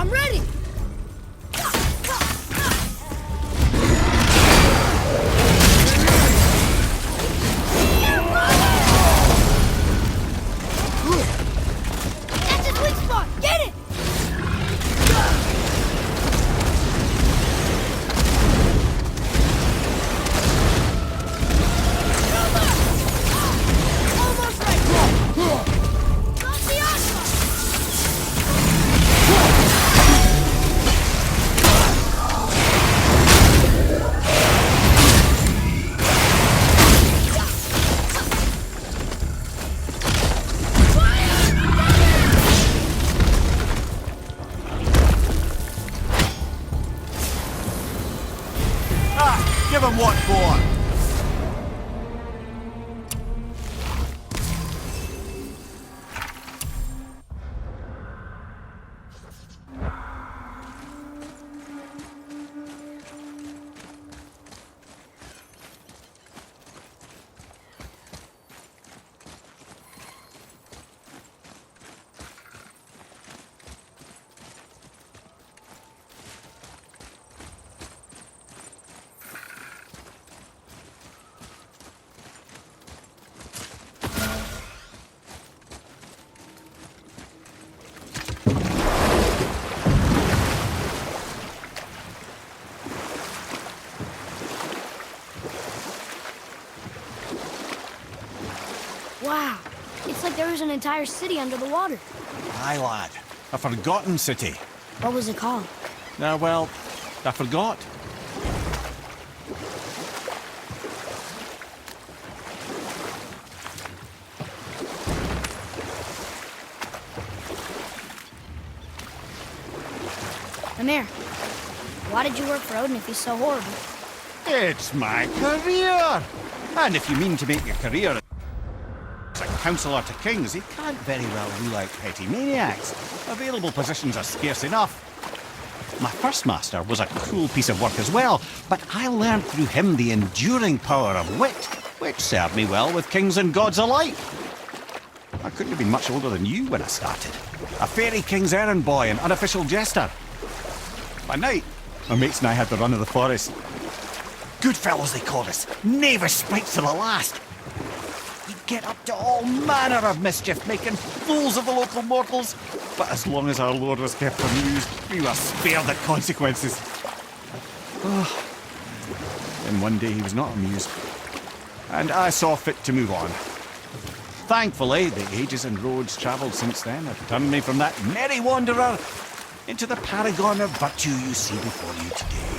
I'm ready! That's his weak spot! Get it! Almost right! Got the Oscar! Give him what for! Wow. It's like there was an entire city under the water. Aye, lad. A forgotten city. What was it called? Well, I forgot. Amir, why did you work for Odin if he's so horrible? It's my career! And if you mean to make your career as a counsellor to kings, you can't very well rule out petty maniacs. Available positions are scarce enough. My first master was a cruel piece of work as well, but I learned through him the enduring power of wit, which served me well with kings and gods alike. I couldn't have been much older than you when I started. A fairy king's errand boy and unofficial jester. By night, my mates and I had the run of the forest. Good fellows they called us, knavish sprites to the last. We'd get up to all manner of mischief, making fools of the local mortals. But as long as our lord was kept amused, we were spared the consequences. Then one day he was not amused, and I saw fit to move on. Thankfully, the ages and roads travelled since then have turned me from that merry wanderer into the paragon of virtue you see before you today.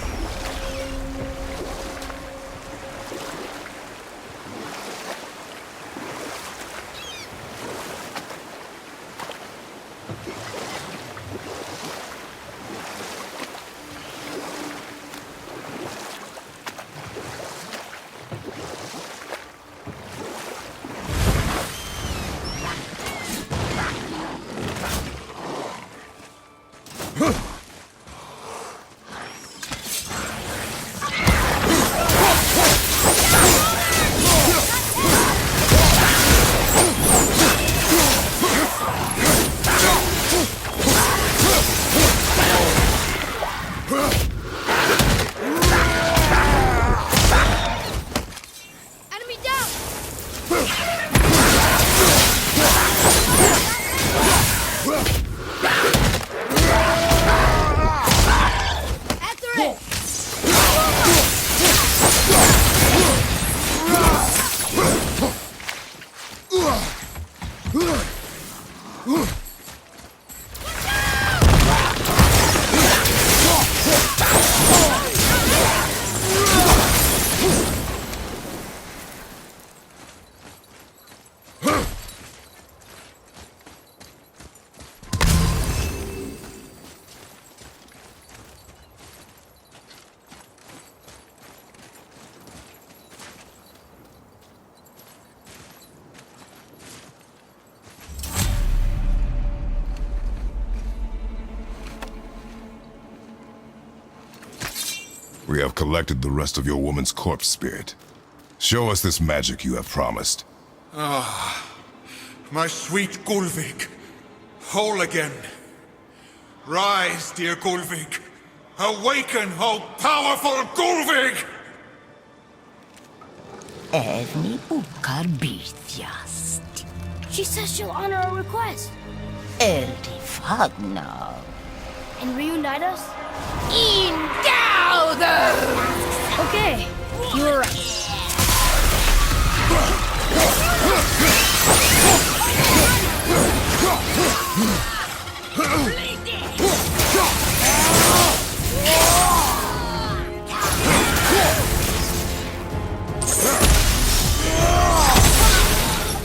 We have collected the rest of your woman's corpse spirit. Show us this magic you have promised. Ah, my sweet Gulvik, whole again. Rise, dear Gulvig. Awaken, O powerful Gulvig! Erni bukar bitjast. She says she'll honor our request Erdi fagna. and reunite us. Ingauder! Okay, you were right.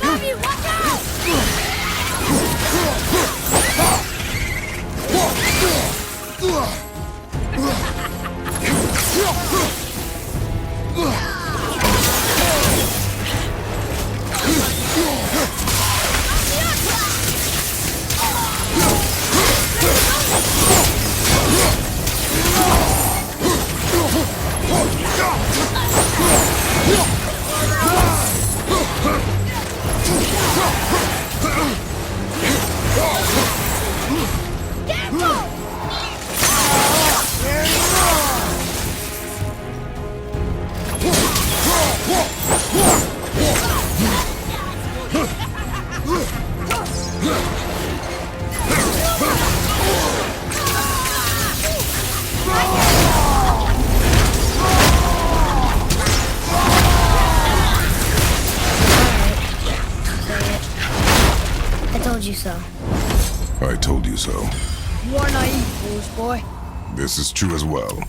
Bobby, watch out! I told you so. I told you so. You are naive, foolish boy. This is true as well.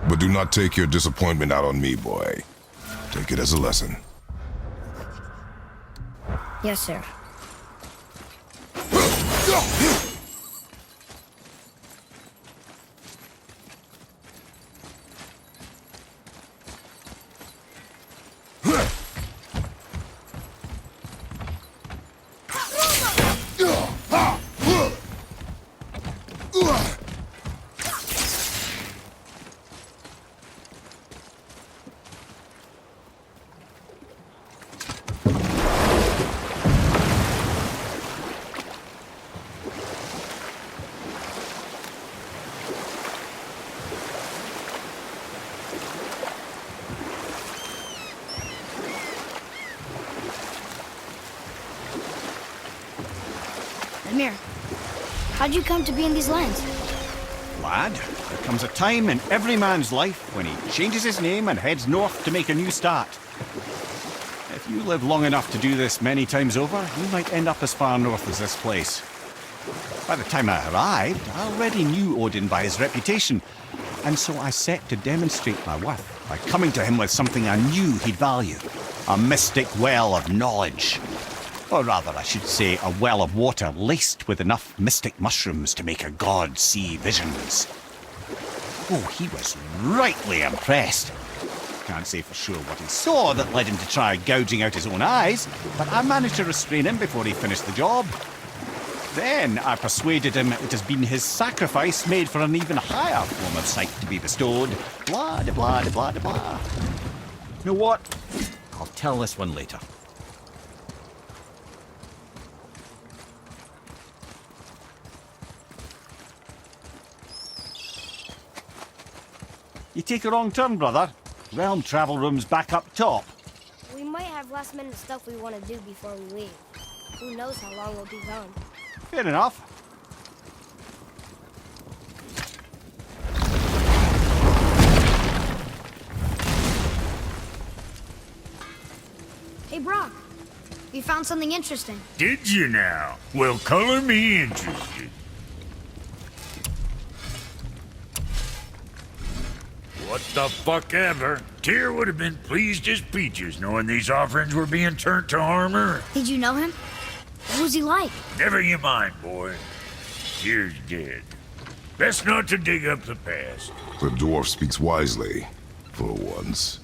But do not take your disappointment out on me, boy. Take it as a lesson. Yes, sir. Amir, how'd you come to be in these lands? Lad, there comes a time in every man's life when he changes his name and heads north to make a new start. If you live long enough to do this many times over, you might end up as far north as this place. By the time I arrived, I already knew Odin by his reputation, and so I set to demonstrate my worth by coming to him with something I knew he'd value. A mystic well of knowledge. Or rather, I should say, a well of water laced with enough mystic mushrooms to make a god see visions. Oh, he was rightly impressed. Can't say for sure what he saw that led him to try gouging out his own eyes, but I managed to restrain him before he finished the job. Then I persuaded him it has been his sacrifice made for an even higher form of sight to be bestowed. Blah, de blah, de blah, de blah. You know what? I'll tell this one later. You take a wrong turn, brother. Realm travel room's back up top. We might have last minute stuff we want to do before we leave. Who knows how long we'll be gone. Fair enough. Hey, Brock. We found something interesting. Did you now? Well, color me interested. What the fuck ever. Tyr would have been pleased as peaches knowing these offerings were being turned to armor. Did you know him? What was he like? Never you mind, boy. Tyr's dead. Best not to dig up the past. The dwarf speaks wisely, for once.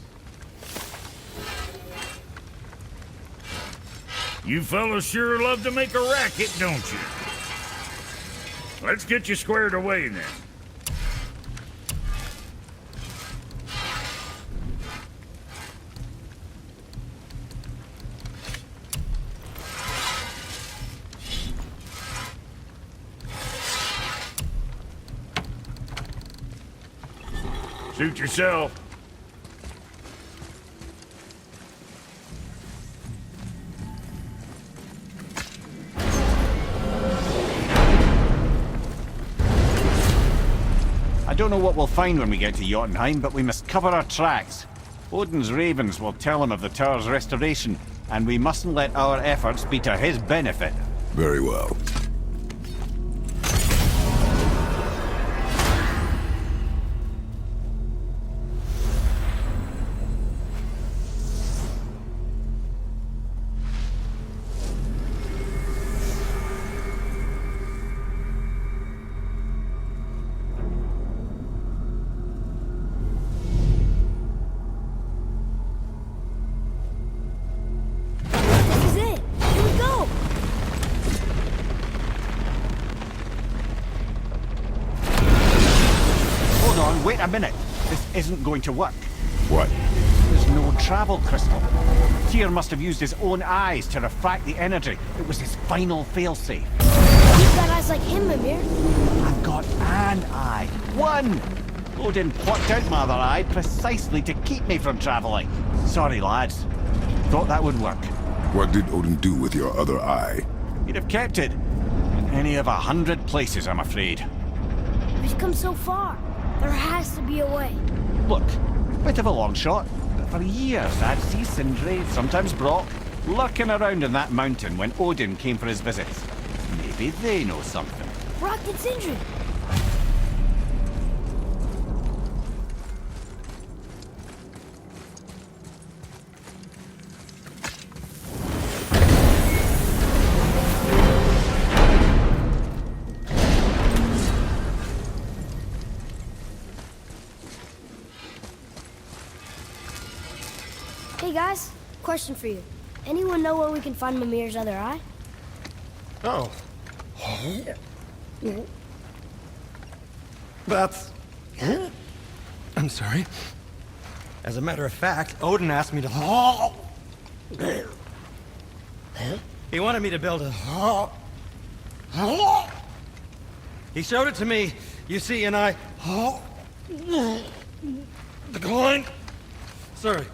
You fellas sure love to make a racket, don't you? Let's get you squared away then. Suit yourself. I don't know what we'll find when we get to Jotunheim, but we must cover our tracks. Odin's ravens will tell him of the tower's restoration, and we mustn't let our efforts be to his benefit. Very well. This is it. Here we go. Hold on, wait a minute. This isn't going to work. What? There's no travel crystal. Tyr must have used his own eyes to refract the energy. It was his final failsafe. You've got eyes like him, Mimir. I've got an eye. One! Odin plucked out my other eye precisely to keep me from traveling. Sorry, lads. Thought that would work. What did Odin do with your other eye? He'd have kept it. In any of 100 places, I'm afraid. We've come so far. There has to be a way. Look, bit of a long shot, but for years I'd see Sindri, sometimes Brock, lurking around in that mountain when Odin came for his visits. Maybe they know something. Brock and Sindri. Hey guys, question for you. Anyone know where we can find Mimir's other eye? Oh. That's... I'm sorry. As a matter of fact, Odin asked me to... He wanted me to build a... He showed it to me, you see, and I... Declined. Sorry.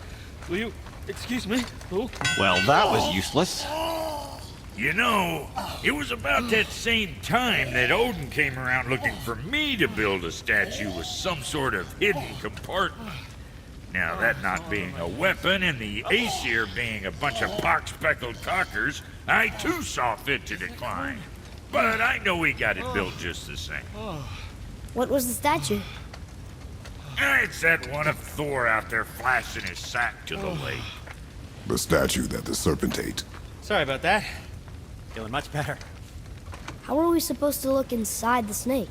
Will you excuse me? Oh. Well, that was useless. You know, it was about that same time that Odin came around looking for me to build a statue with some sort of hidden compartment. Now, that not being a weapon and the Aesir being a bunch of pock-speckled cockers, I too saw fit to decline. But I know we got it built just the same. What was the statue? It's that one of Thor out there flashing his sack to the lake. The statue that the serpent ate. Sorry about that. Feeling much better. How are we supposed to look inside the snake?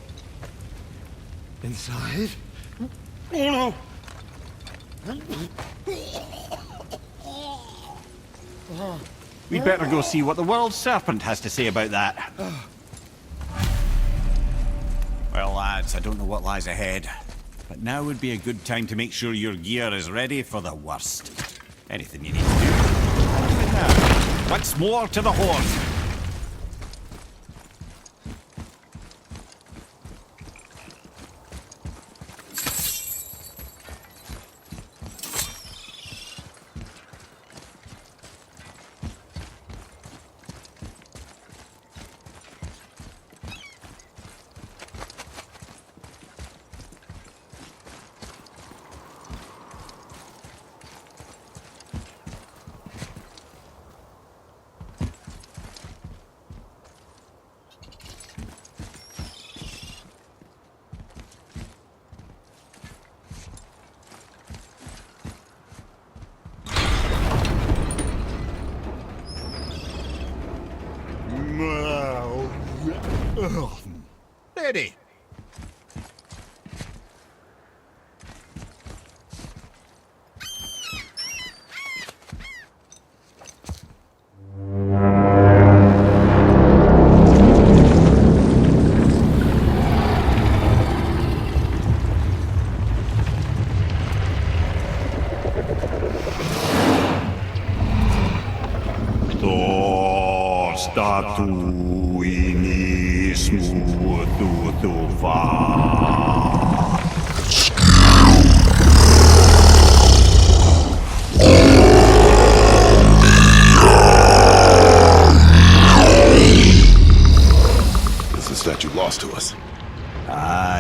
Inside? Oh no! We'd better go see what the World Serpent has to say about that. Well, lads, I don't know what lies ahead, but now would be a good time to make sure your gear is ready for the worst. Anything you need to do. Now, once more to the horse. Ready.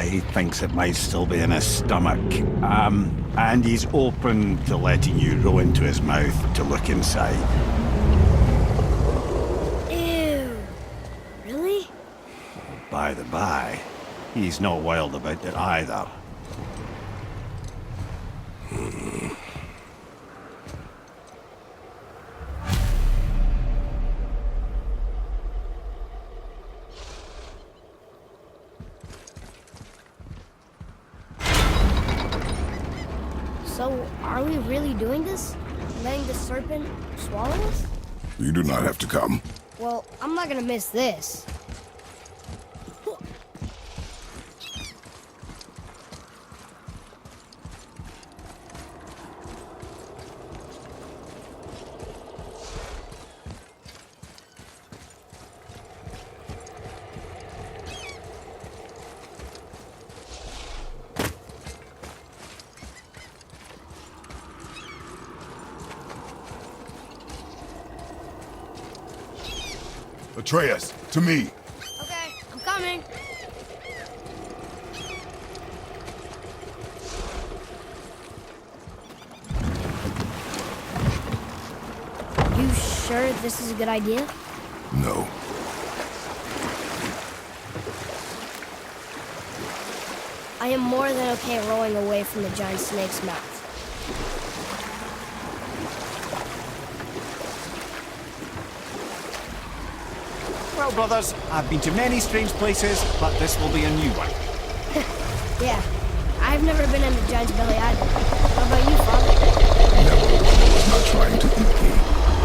he thinks it might still be in his stomach. And he's open to letting you roll into his mouth to look inside. Ew. Really? By the by, he's not wild about it either. So, are we really doing this? Letting the serpent swallow us? You do not have to come. Well, I'm not gonna miss this. Atreus, to me. Okay, I'm coming. You sure this is a good idea? No. I am more than okay rolling away from the giant snake's mouth. Well, brothers, I've been to many strange places, but this will be a new one. Yeah, I've never been in the giant's belly either. What about you, Father? Never. He's not trying to eat me.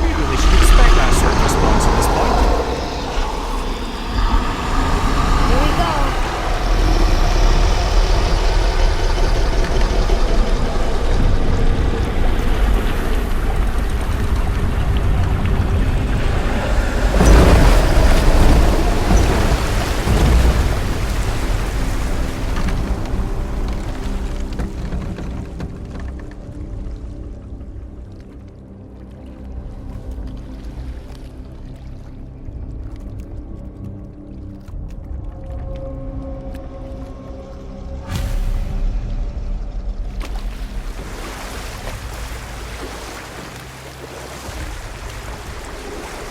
We really should expect that sort of response at this point. Here we go.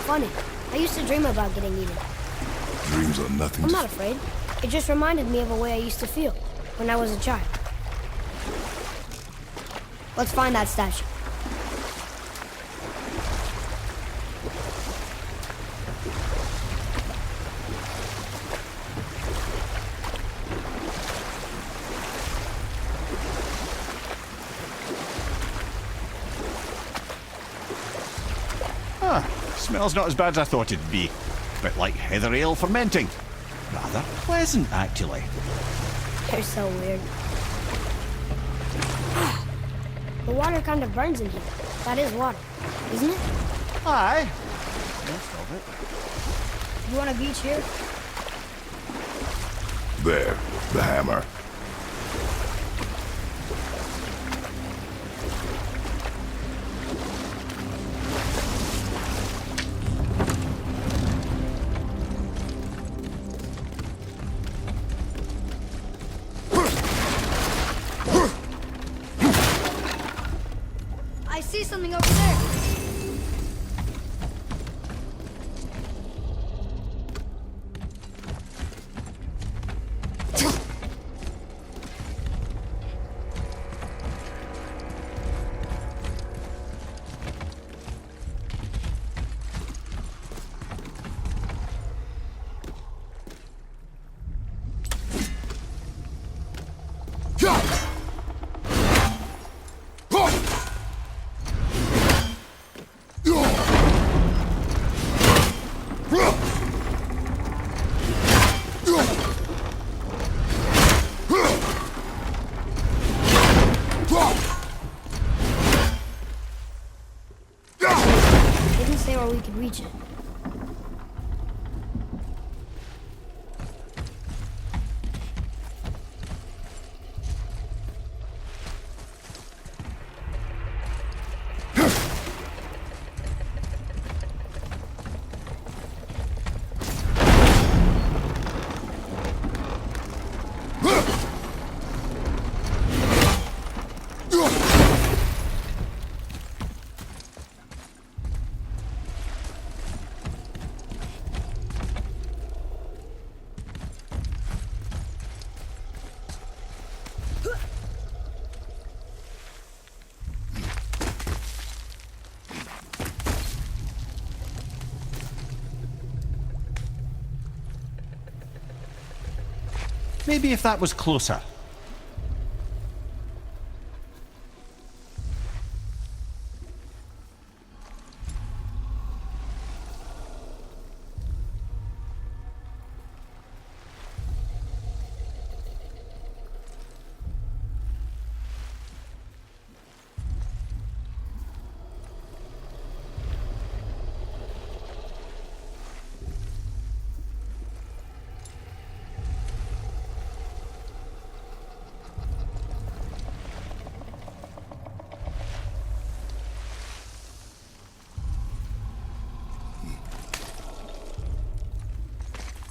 Funny. I used to dream about getting eaten. Dreams are nothing I'm to... not afraid. It just reminded me of a way I used to feel when I was a child. Let's find that statue. Smells not as bad as I thought it'd be. A bit like heather ale fermenting. Rather pleasant, actually. You're so weird. The water kind of burns in here. That is water, isn't it? Aye. Most of it. You want a beach here? There. The hammer. I see something over there. Didn't say where we could reach it. Maybe if that was closer.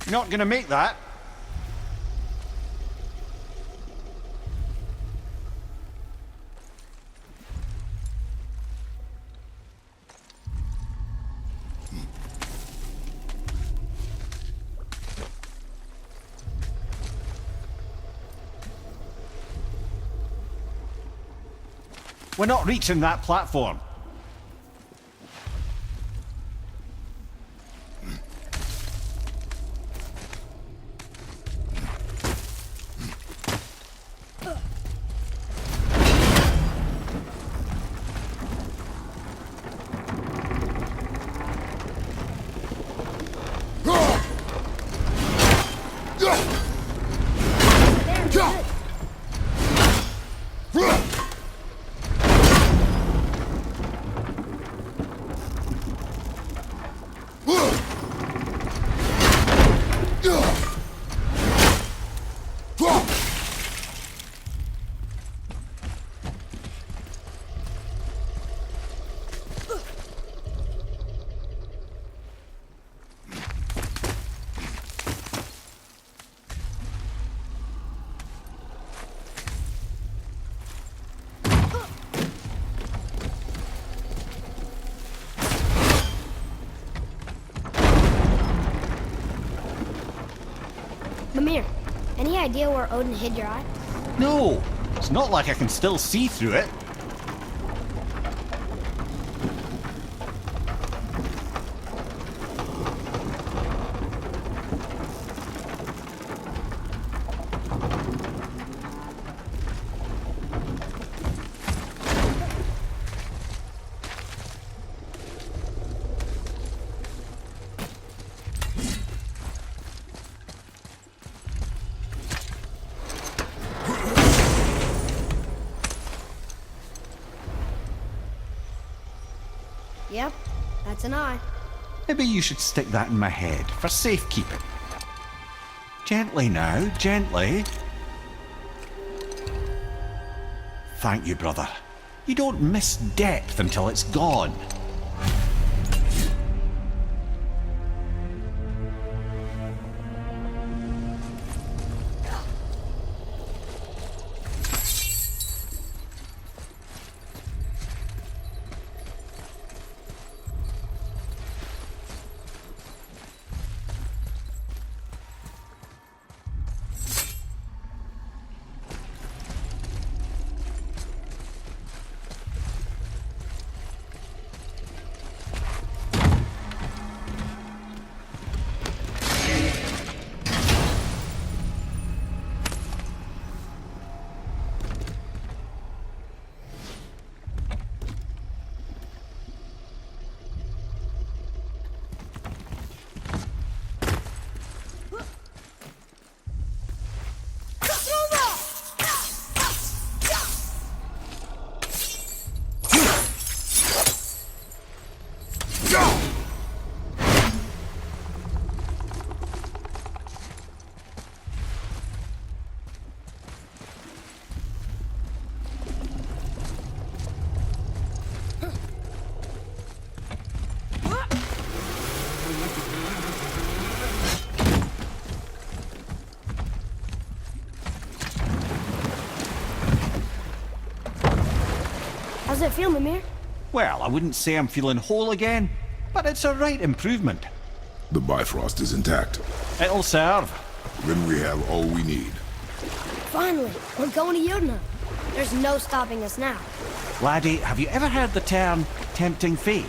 Not gonna make that. We're not reaching that platform. Mimir, any idea where Odin hid your eye? No, it's not like I can still see through it. Yep, that's an eye. Maybe you should stick that in my head for safekeeping. Gently now, gently. Thank you, brother. You don't miss depth until it's gone. How's it feel, Mimir? Well, I wouldn't say I'm feeling whole again, but it's a right improvement. The Bifrost is intact. It'll serve. Then we have all we need. Finally, we're going to Yudna. There's no stopping us now. Laddie, have you ever heard the term tempting fate?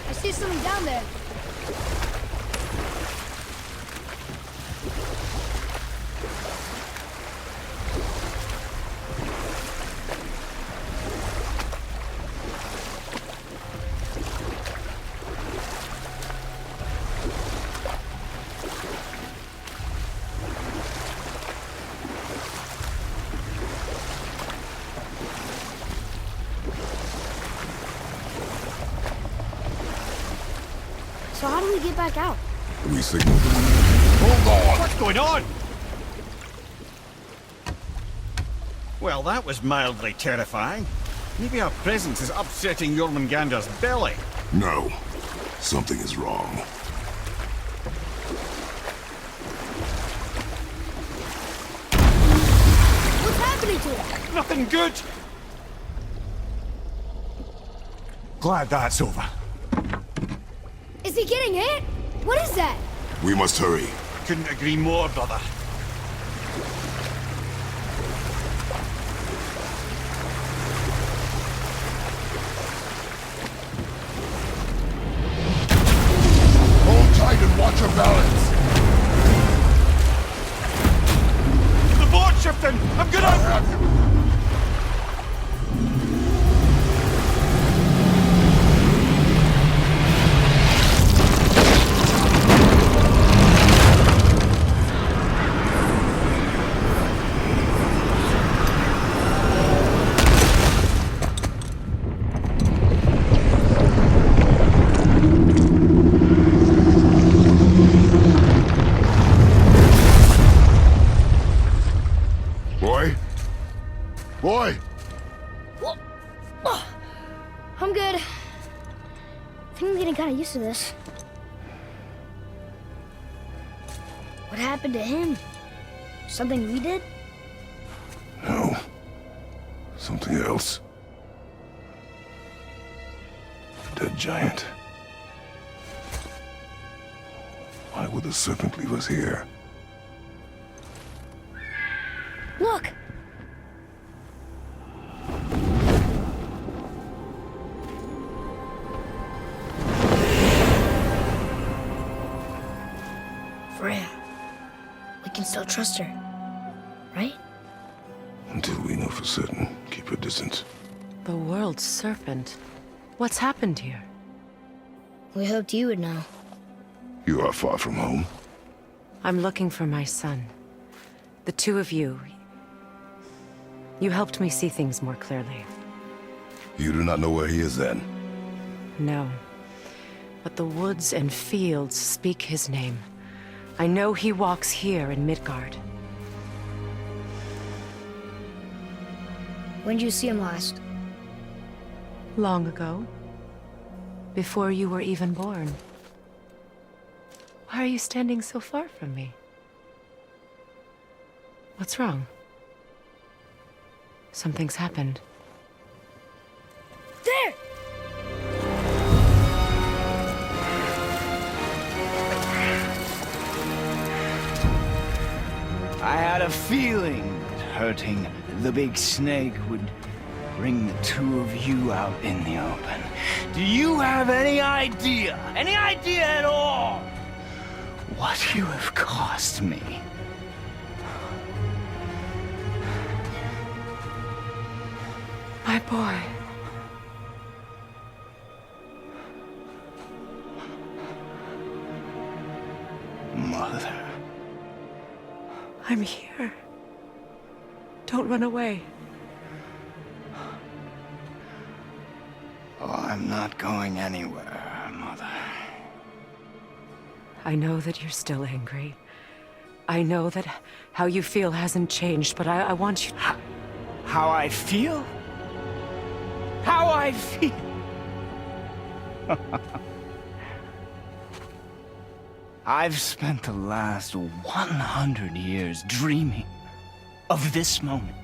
I see something down there. do we get back out? We signaled them. Hold on! What's going on? Well, that was mildly terrifying. Maybe our presence is upsetting Jormungandr's belly. No. Something is wrong. What's happening to him? Nothing good. Glad that's over. Is he getting hit? What is that? We must hurry. Couldn't agree more, brother. Hold tight and watch your balance. The board's shifting! I'm gonna... Boy! I'm good. I think I'm getting kind of used to this. What happened to him? Something we did? No. Something else. Dead giant. Why would the serpent leave us here? Look! Freya. We can still trust her, right? Until we know for certain, keep her distance. The World Serpent. What's happened here? We hoped you would know. You are far from home. I'm looking for my son. The two of you. You helped me see things more clearly. You do not know where he is then? No. But the woods and fields speak his name. I know he walks here in Midgard. When did you see him last? Long ago. Before you were even born. Why are you standing so far from me? What's wrong? Something's happened. There! I had a feeling that hurting the big snake would bring the two of you out in the open. Do you have any idea at all, what you have cost me? My boy. Mother. I'm here. Don't run away. Oh, I'm not going anywhere, Mother. I know that you're still angry. I know that how you feel hasn't changed, but I want you... How I feel? How I feel? I've spent the last 100 years dreaming of this moment.